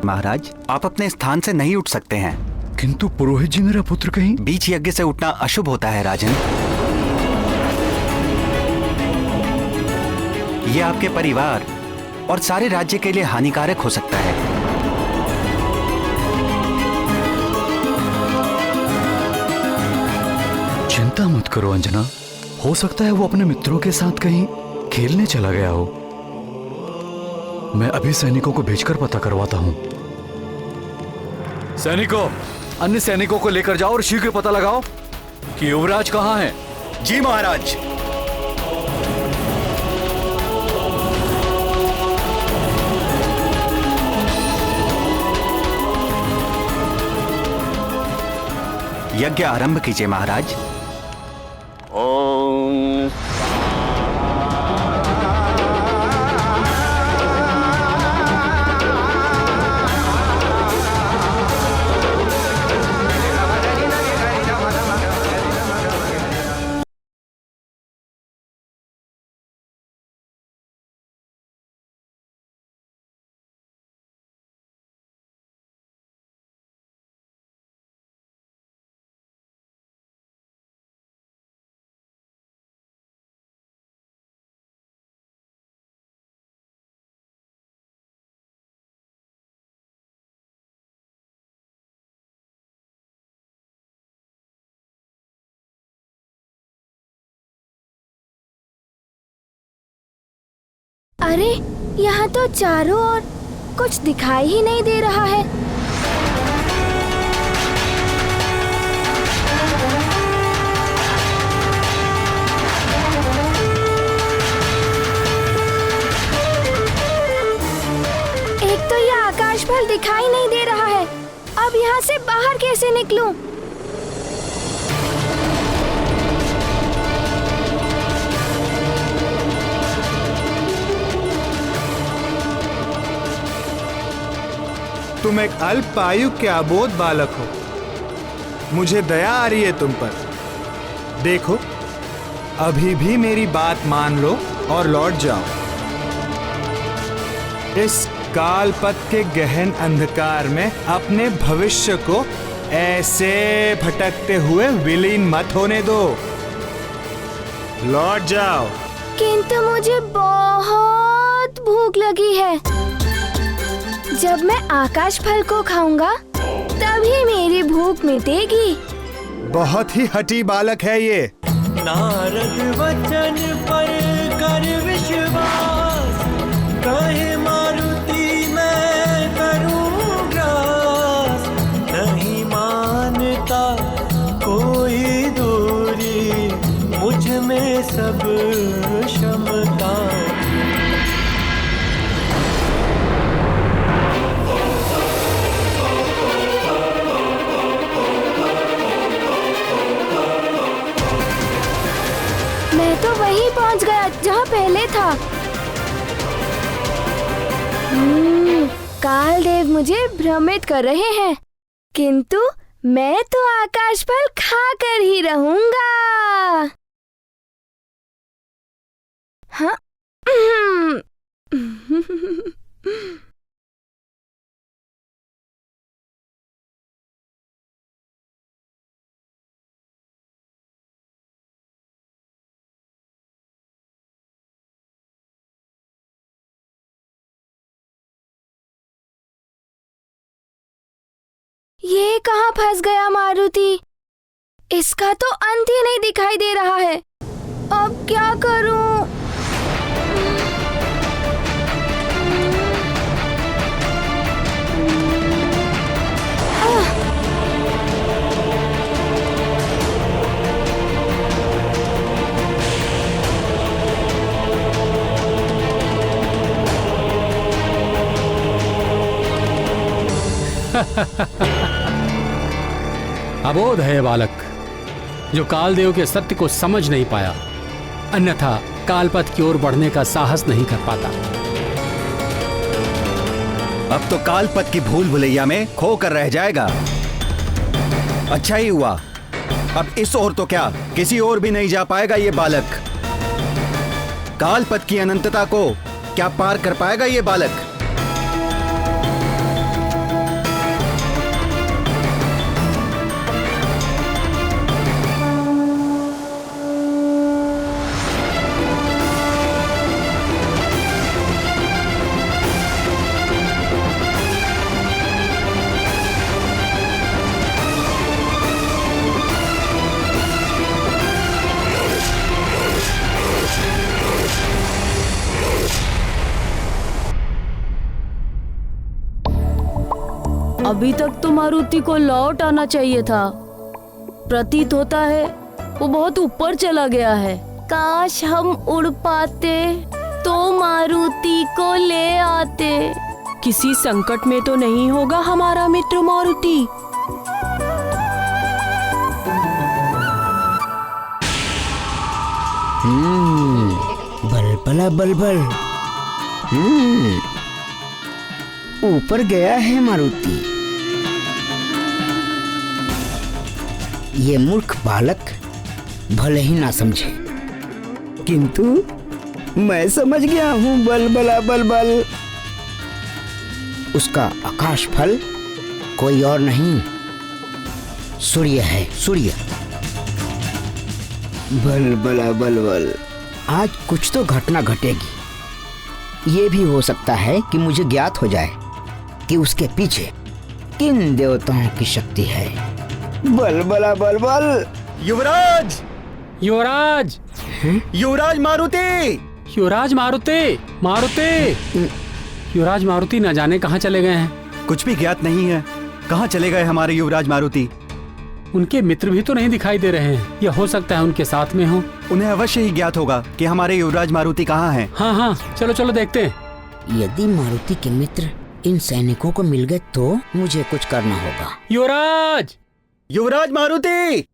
महाराज, आप अपने स्थान से नहीं उठ सकते हैं। किंतु पुरोहित जी, मेरा पुत्र कहीं? बीच यज्ञ से उठना अशुभ होता है राजन। यह आपके परिवार और सारे राज्य के लिए हानिकारक हो सकता है। चिंता मत करो अंजना, हो सकता है वो अपने मित्रों के साथ कहीं खेलने चला गया हो। मैं अभी सैनिकों को भेजकर पता करवाता हूं। सैनिकों, अन्य सैनिकों को लेकर जाओ और शीघ्र पता लगाओ कि युवराज कहां है। जी महाराज। यज्ञ आरंभ कीजिए महाराज। ओम अरे, यहाँ तो चारों ओर कुछ दिखाई ही नहीं दे रहा है। एक तो यह आकाश फल दिखाई नहीं दे रहा है। अब यहाँ से बाहर कैसे निकलूं? तुम एक अल्पायु के अबोध बालक हो। मुझे दया आ रही है तुम पर। देखो, अभी भी मेरी बात मान लो और लौट जाओ। इस कालपथ के गहन अंधकार में अपने भविष्य को ऐसे भटकते हुए विलीन मत होने दो। लौट जाओ। किंतु मुझे बहुत भूख लगी है। जब मैं आकाश फल को खाऊंगा तभी मेरी भूख मिटेगी। बहुत ही हठी बालक है ये। नारद वचन पर कर विश्वास, कहे मारुति मैं करूं ग्रास। नहीं मानता कोई दूरी, मुझ में सब क्षमता। मैं तो वहीं पहुंच गया जहां पहले था। कालदेव मुझे भ्रमित कर रहे हैं, किंतु मैं तो आकाश फल खाकर ही रहूंगा। हाँ? ये कहाँ फंस गया मारुति? इसका तो अंत ही नहीं दिखाई दे रहा है। अब क्या करूं? अबोध है बालक, जो कालदेव के सत्य को समझ नहीं पाया, अन्यथा कालपथ की ओर बढ़ने का साहस नहीं कर पाता। अब तो कालपथ की भूल भुलैया में खो कर रह जाएगा। अच्छा ही हुआ, अब इस ओर तो क्या किसी और भी नहीं जा पाएगा ये बालक। कालपथ की अनंतता को क्या पार कर पाएगा ये बालक? अभी तक तो मारुति को लौट आना चाहिए था। प्रतीत होता है वो बहुत ऊपर चला गया है। काश हम उड़ पाते तो मारुति को ले आते। किसी संकट में तो नहीं होगा हमारा मित्र मारुति? बलबला बलबल। ऊपर गया है मारुति। ये मूर्ख बालक भले ही ना समझे, किंतु मैं समझ गया हूँ। बलबला बलबल। उसका आकाश फल कोई और नहीं, सूर्य है, सूर्य। बलबला बलबल। आज कुछ तो घटना घटेगी। ये भी हो सकता है कि मुझे ज्ञात हो जाए कि उसके पीछे किन देवताओं की शक्ति है। बलबला बलबल। युवराज! युवराज! युवराज मारुति! युवराज मारुति! मारुति! युवराज मारुति न जाने कहाँ चले गए हैं। कुछ भी ज्ञात नहीं है। कहाँ चले गए हमारे युवराज मारुति? उनके मित्र भी तो नहीं दिखाई दे रहे हैं। यह हो सकता है उनके साथ में हो। उन्हें अवश्य ही ज्ञात होगा कि हमारे युवराज मारुति कहाँ हैं। हाँ हाँ, चलो चलो देखते हैं। यदि मारुति के मित्र इन सैनिकों को मिल गए तो मुझे कुछ करना होगा। युवराज! युवराज मारुति!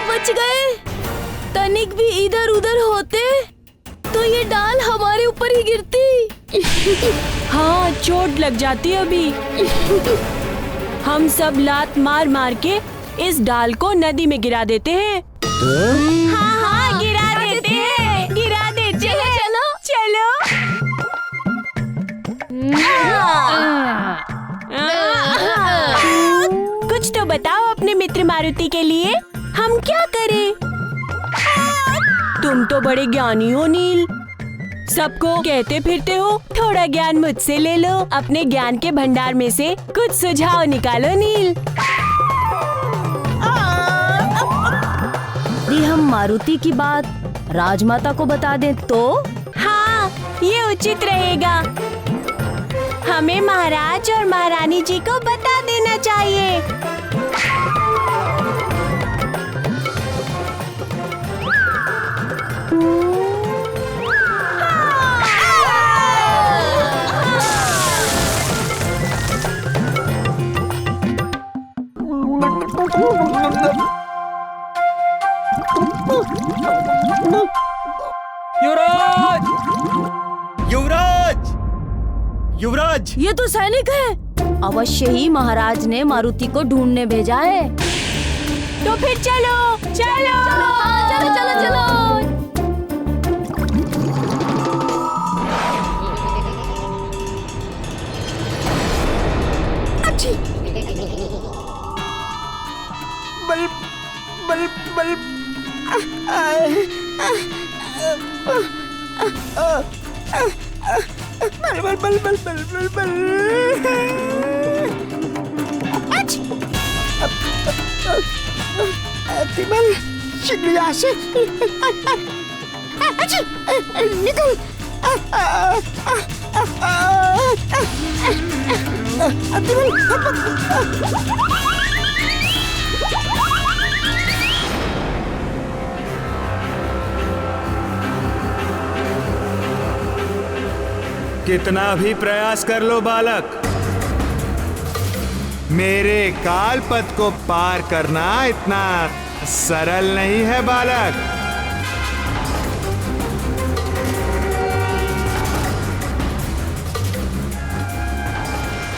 बच गए। तनिक भी इधर उधर होते तो ये डाल हमारे ऊपर ही गिरती। हाँ, चोट लग जाती अभी। हम सब लात मार मार के इस डाल को नदी में गिरा देते हैं। हाँ हाँ, गिरा देते हैं, गिरा देते हैं। चलो चलो। कुछ तो बताओ अपने मित्र मारुति के लिए, हम क्या करें? तुम तो बड़े ज्ञानी हो नील, सबको कहते फिरते हो। थोड़ा ज्ञान मुझसे ले लो। अपने ज्ञान के भंडार में से कुछ सुझाव निकालो नील। यदि हम मारुति की बात राजमाता को बता दें तो? हाँ, ये उचित रहेगा। हमें महाराज और महारानी जी को बता देना चाहिए। युवराज! युवराज! युवराज! ये तो सैनिक है। अवश्य ही महाराज ने मारुति को ढूंढने भेजा है। तो फिर चलो चलो। चलो चलो चलो। बल बल बल। बल बल बल बल बल बल बल। तिमल, शीघ्र यहाँ से निकल। कितना भी प्रयास कर लो बालक, मेरे काल पथ को पार करना इतना सरल नहीं है बालक।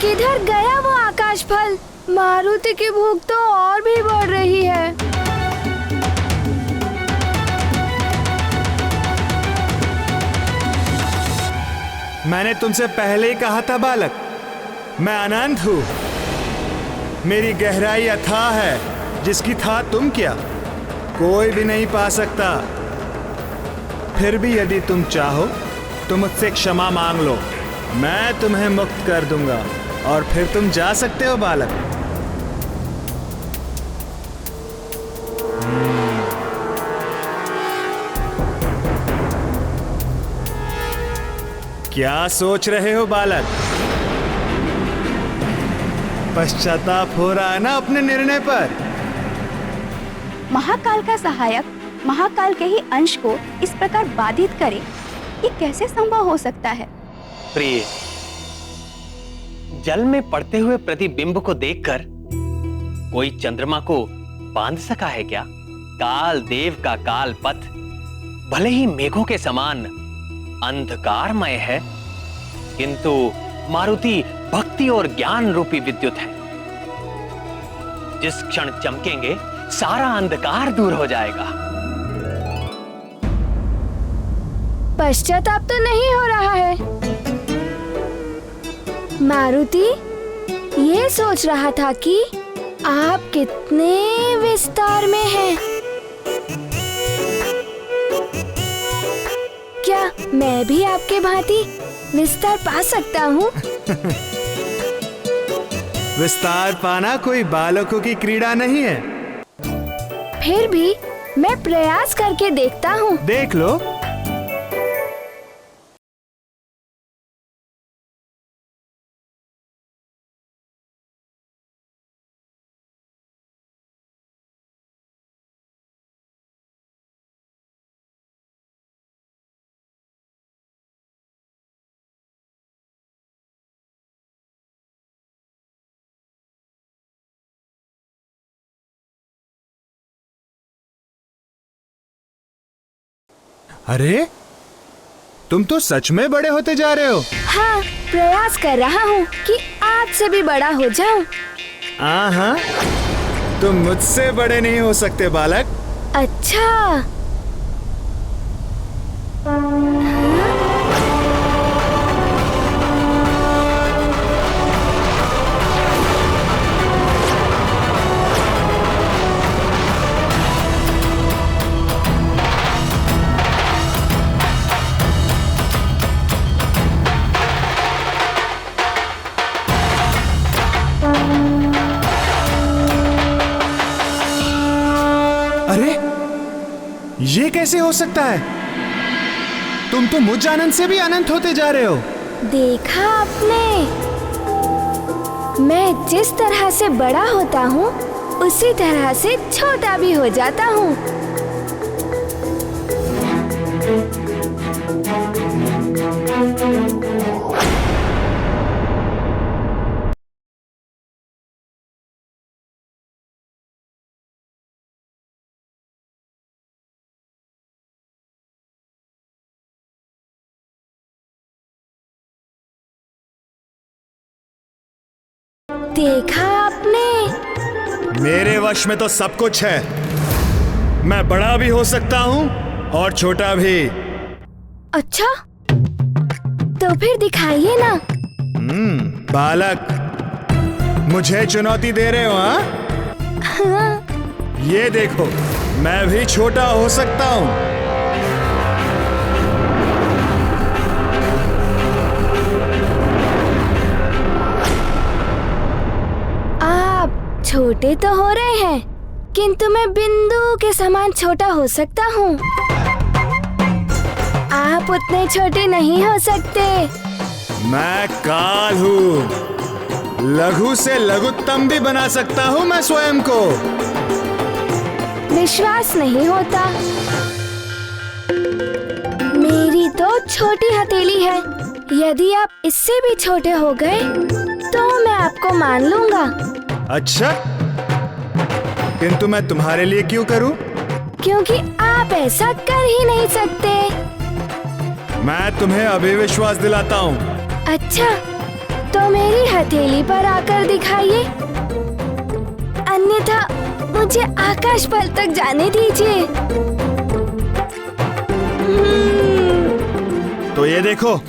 किधर गया वो आकाश फल? मारुति की भूख तो और भी बढ़ रही है। मैंने तुमसे पहले ही कहा था बालक, मैं अनंत हूं। मेरी गहराई अथाह है, जिसकी था तुम क्या। कोई भी नहीं पा सकता। फिर भी यदि तुम चाहो तो मुझसे क्षमा मांग लो, मैं तुम्हें मुक्त कर दूंगा और फिर तुम जा सकते हो बालक। क्या सोच रहे हो बालक? पश्चाताप हो रहा है ना अपने निर्णय पर? महाकाल का सहायक महाकाल के ही अंश को इस प्रकार बाधित करे, ये कैसे संभव हो सकता है? प्रिय, जल में पड़ते हुए प्रतिबिंब को देखकर कोई चंद्रमा को बांध सका है क्या? काल देव का काल पथ भले ही मेघों के समान अंधकारमय है, किंतु मारुति भक्ति और ज्ञान रूपी विद्युत है। जिस क्षण चमकेंगे सारा अंधकार दूर हो जाएगा। पश्चाताप तो नहीं हो रहा है। मारुति ये सोच रहा था कि आप कितने विस्तार में हैं। क्या मैं भी आपके भांति विस्तार पा सकता हूँ? विस्तार पाना कोई बालकों की क्रीड़ा नहीं है। फिर भी मैं प्रयास करके देखता हूँ। देख लो। अरे तुम तो सच में बड़े होते जा रहे हो। हाँ, प्रयास कर रहा हूँ कि आपसे भी बड़ा हो जाऊं। हाँ, तुम मुझसे बड़े नहीं हो सकते बालक। अच्छा। अरे ये कैसे हो सकता है? तुम तो मुझ अनंत से भी अनंत होते जा रहे हो। देखा आपने? मैं जिस तरह से बड़ा होता हूँ उसी तरह से छोटा भी हो जाता हूँ। देखा आपने? मेरे वश में तो सब कुछ है। मैं बड़ा भी हो सकता हूँ और छोटा भी। अच्छा, तो फिर दिखाइए ना। बालक, मुझे चुनौती दे रहे हो? हाँ। ये देखो, मैं भी छोटा हो सकता हूँ। छोटे तो हो रहे हैं, किंतु मैं बिंदु के समान छोटा हो सकता हूँ। आप उतने छोटे नहीं हो सकते। मैं काल हूँ। लघु से लघुत्तम भी बना सकता हूँ मैं स्वयं को। विश्वास नहीं होता। मेरी तो छोटी हथेली है। यदि आप इससे भी छोटे हो गए तो मैं आपको मान लूंगा। अच्छा, किंतु मैं तुम्हारे लिए क्यों करूं? क्योंकि आप ऐसा कर ही नहीं सकते। मैं तुम्हें अभी विश्वास दिलाता हूँ। अच्छा, तो मेरी हथेली पर आकर दिखाइए, अन्यथा मुझे आकाश पल तक जाने दीजिए। तो ये देखो।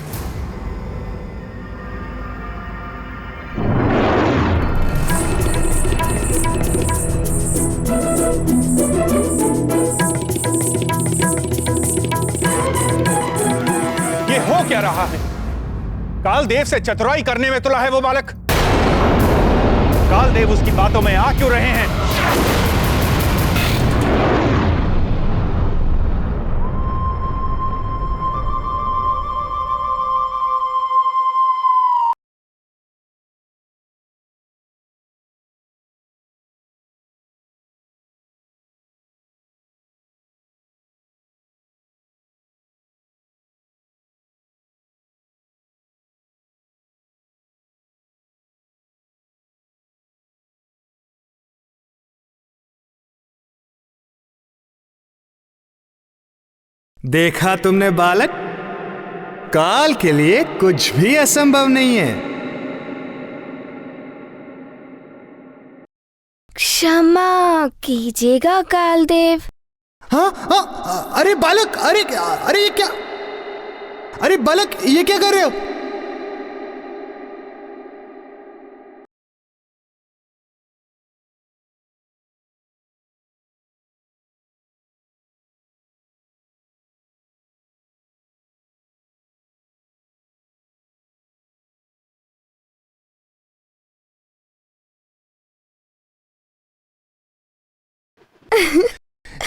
रहा है। कालदेव से चतुराई करने में तुला है वो बालक। कालदेव उसकी बातों में आ क्यों रहे हैं? देखा तुमने बालक, काल के लिए कुछ भी असंभव नहीं है। क्षमा कीजिएगा कालदेव। हाँ हाँ, अरे बालक, अरे अरे ये क्या, अरे बालक ये क्या कर रहे हो?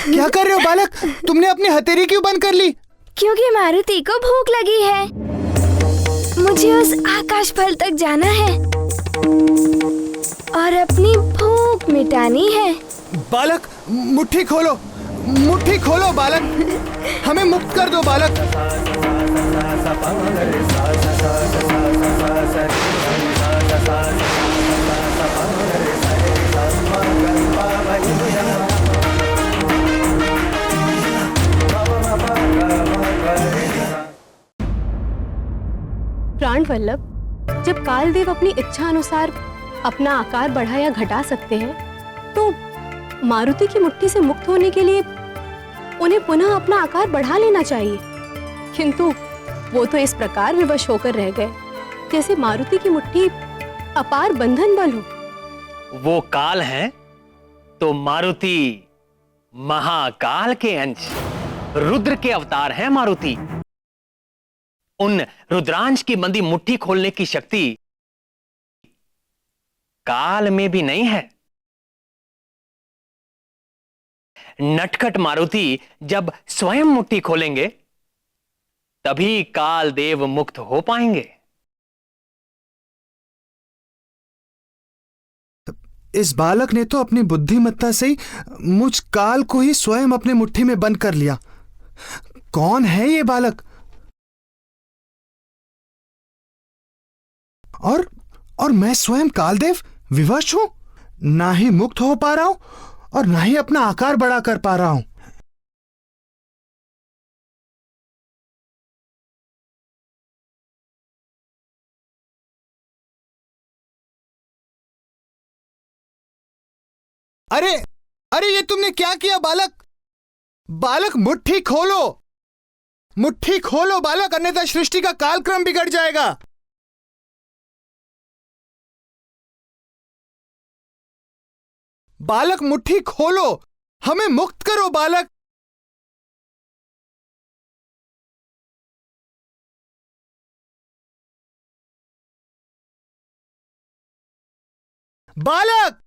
क्या कर रहे हो बालक? तुमने अपनी हथेली क्यों बंद कर ली? क्योंकि मारुति को भूख लगी है। मुझे उस आकाश फल तक जाना है और अपनी भूख मिटानी है। बालक मुट्ठी खोलो, मुट्ठी खोलो बालक, हमें मुक्त कर दो बालक। प्राण वल्लभ, जब कालदेव अपनी इच्छा अनुसार अपना आकार बढ़ा या घटा सकते हैं, तो मारुति की मुट्ठी से मुक्त होने के लिए उन्हें पुनः अपना आकार बढ़ा लेना चाहिए। किंतु वो तो इस प्रकार विवश होकर रह गए जैसे मारुति की मुट्ठी अपार बंधन बल हो। वो काल हैं तो मारुति महाकाल के अंश, रुद्र के अवतार हैं मारुति। उन रुद्रांश की बंदी मुट्ठी खोलने की शक्ति काल में भी नहीं है। नटखट मारुति जब स्वयं मुट्ठी खोलेंगे तभी काल देव मुक्त हो पाएंगे। इस बालक ने तो अपनी बुद्धिमत्ता से ही मुझ काल को ही स्वयं अपने मुट्ठी में बंद कर लिया। कौन है ये बालक? और मैं स्वयं कालदेव विवश हूं, ना ही मुक्त हो पा रहा हूं और ना ही अपना आकार बड़ा कर पा रहा हूं। अरे अरे ये तुमने क्या किया बालक? बालक मुट्ठी खोलो, मुट्ठी खोलो बालक, अन्यथा सृष्टि का कालक्रम बिगड़ जाएगा। बालक मुट्ठी खोलो, हमें मुक्त करो बालक। बालक